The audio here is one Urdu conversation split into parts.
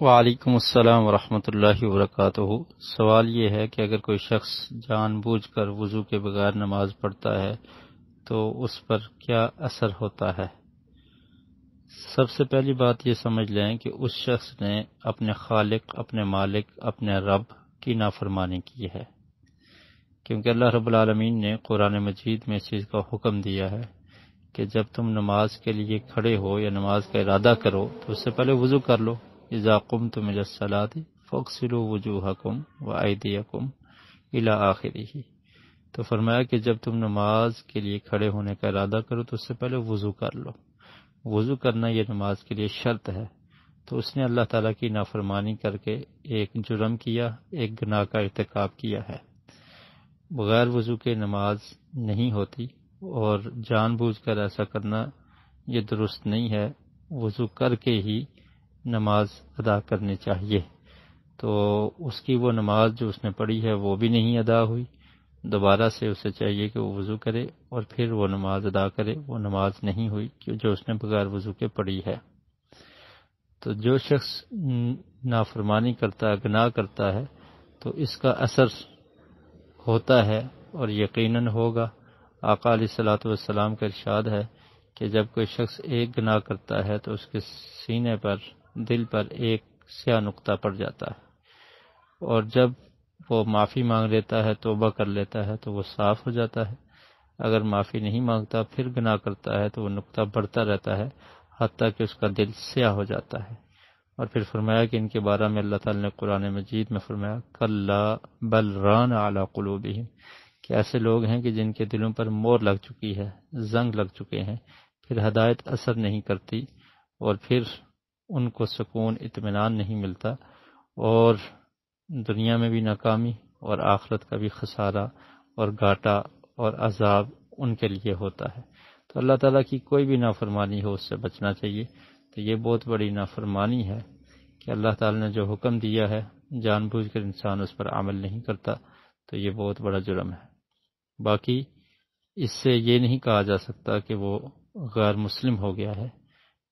وعلیکم السلام ورحمۃ اللہ وبرکاتہ۔ سوال یہ ہے کہ اگر کوئی شخص جان بوجھ کر وضو کے بغیر نماز پڑھتا ہے تو اس پر کیا اثر ہوتا ہے؟ سب سے پہلی بات یہ سمجھ لیں کہ اس شخص نے اپنے خالق، اپنے مالک، اپنے رب کی نافرمانی کی ہے، کیونکہ اللہ رب العالمین نے قرآن مجید میں اس چیز کا حکم دیا ہے کہ جب تم نماز کے لیے کھڑے ہو یا نماز کا ارادہ کرو تو اس سے پہلے وضو کر لو۔ اذا قمتم الى الصلاة فاغسلوا وجوہکم وایدیکم الی آخرہ۔ تو فرمایا کہ جب تم نماز کے لیے کھڑے ہونے کا ارادہ کرو تو اس سے پہلے وضو کر لو۔ وضو کرنا یہ نماز کے لیے شرط ہے۔ تو اس نے اللہ تعالیٰ کی نافرمانی کر کے ایک جرم کیا، ایک گناہ کا ارتکاب کیا ہے۔ بغیر وضو کے نماز نہیں ہوتی، اور جان بوجھ کر ایسا کرنا یہ درست نہیں ہے۔ وضو کر کے ہی نماز ادا کرنی چاہیے۔ تو اس کی وہ نماز جو اس نے پڑھی ہے وہ بھی نہیں ادا ہوئی، دوبارہ سے اسے چاہیے کہ وہ وضو کرے اور پھر وہ نماز ادا کرے۔ وہ نماز نہیں ہوئی جو اس نے بغیر وضو کے پڑھی ہے۔ تو جو شخص نافرمانی کرتا ہے، گناہ کرتا ہے، تو اس کا اثر ہوتا ہے اور یقیناً ہوگا۔ آقا علیہ الصلوۃ والسلام کا ارشاد ہے کہ جب کوئی شخص ایک گناہ کرتا ہے تو اس کے سینے پر، دل پر ایک سیاہ نقطہ پڑ جاتا ہے، اور جب وہ معافی مانگ لیتا ہے، توبہ کر لیتا ہے تو وہ صاف ہو جاتا ہے۔ اگر معافی نہیں مانگتا، پھر گناہ کرتا ہے تو وہ نقطہ بڑھتا رہتا ہے حتیٰ کہ اس کا دل سیاہ ہو جاتا ہے۔ اور پھر فرمایا کہ ان کے بارے میں اللہ تعالیٰ نے قرآن مجید میں فرمایا کلا بل ران علی قلوبہم، کہ ایسے لوگ ہیں کہ جن کے دلوں پر مور لگ چکی ہے، زنگ لگ چکے ہیں، پھر ہدایت اثر نہیں کرتی، اور پھر ان کو سکون، اطمینان نہیں ملتا، اور دنیا میں بھی ناکامی اور آخرت کا بھی خسارہ اور گھاٹا اور عذاب ان کے لیے ہوتا ہے۔ تو اللہ تعالیٰ کی کوئی بھی نافرمانی ہو اس سے بچنا چاہیے۔ تو یہ بہت بڑی نافرمانی ہے کہ اللہ تعالیٰ نے جو حکم دیا ہے جان بوجھ کر انسان اس پر عمل نہیں کرتا، تو یہ بہت بڑا جرم ہے۔ باقی اس سے یہ نہیں کہا جا سکتا کہ وہ غیر مسلم ہو گیا ہے،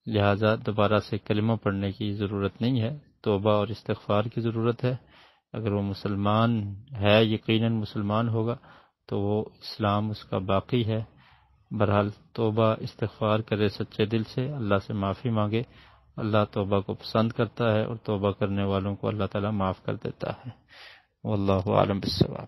لہٰذا دوبارہ سے کلمہ پڑھنے کی ضرورت نہیں ہے، توبہ اور استغفار کی ضرورت ہے۔ اگر وہ مسلمان ہے، یقیناً مسلمان ہوگا، تو وہ اسلام اس کا باقی ہے۔ بہرحال توبہ استغفار کرے سچے دل سے، اللہ سے معافی مانگے۔ اللہ توبہ کو پسند کرتا ہے، اور توبہ کرنے والوں کو اللہ تعالیٰ معاف کر دیتا ہے۔ واللہ اعلم بالصواب۔